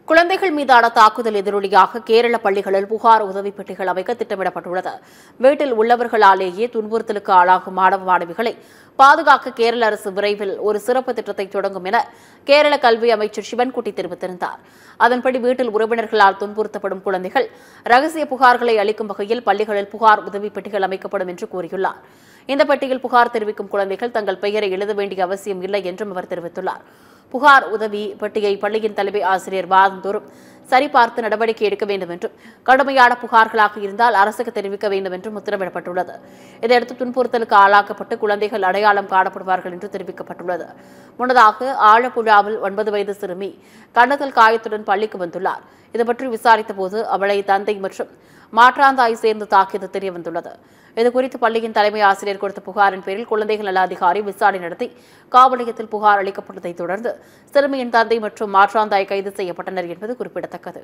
குழந்தைகள் மீதான தாக்குதல் எதிரொலியாக கேரள பள்ளிகளில் புகார் உதவி பெட்டிகள் அமைக்க திட்டமிடப்பட்டுள்ளது. வீட்டில் உள்ளவர்களாலேயே துன்புறுத்தலுக்கு ஆளாகும் மாணவ மாணவிகளை பாதுகாக்க கேரள அரசு விரைவில் ஒரு சிறப்பு திட்டத்தை தொடங்கும் என கேரள கல்வி அமைச்சர் சிவன்குட்டி தெரிவித்திருந்தார். அதன்படி வீட்டில் உறவினர்களால் துன்புறுத்தப்படும் குழந்தைகள் ரகசிய புகார்களை அளிக்கும் வகையில் பள்ளிகளில் புகார் உதவி பெட்டிகள் அமைக்கப்படும் என்று கூறியுள்ளார். இந்த பெட்டியில் புகார் தெரிவிக்கும் குழந்தைகள் தங்கள் பெயரை எழுத வேண்டிய அவசியம் இல்லை என்றும் அவர் தெரிவித்துள்ளார். புகார் உதவி பெட்டியை பள்ளியின் தலைமை ஆசிரியர் வாரந்தோறும் சரிபார்த்து நடவடிக்கை எடுக்க வேண்டும் என்றும், கடுமையான புகார்களாக இருந்தால் அரசுக்கு தெரிவிக்க வேண்டும் என்றும் உத்தரவிடப்பட்டுள்ளது. இதையடுத்து துன்புறுத்தலுக்கு ஆளாக்கப்பட்டு குழந்தைகள் அடையாளம் காணப்படுவார்கள் என்று தெரிவிக்கப்பட்டுள்ளது. முன்னதாக ஆலப்புழாவில் 9 வயது சிறுமி கன்னத்தில் காயத்துடன் பள்ளிக்கு வந்துள்ளார். இதுபற்றி விசாரித்தபோது அவளை தந்தை மற்றும் மாற்றாந்தாய் சேர்ந்து தாக்கியது தெரியவந்துள்ளது. இதுகுறித்து பள்ளியின் தலைமை ஆசிரியர் கொடுத்த புகாரின் பேரில் குழந்தைகள் நல அதிகாரி விசாரணை நடத்தி காவல் நிலையத்தில் புகார் அளிக்கப்பட்டதைத் தொடர்ந்து சிறுமியின் தந்தை மற்றும் மாற்றாந்தாய் கைது செய்யப்பட்டனர் என்பது குறிப்பிடத்தக்கது.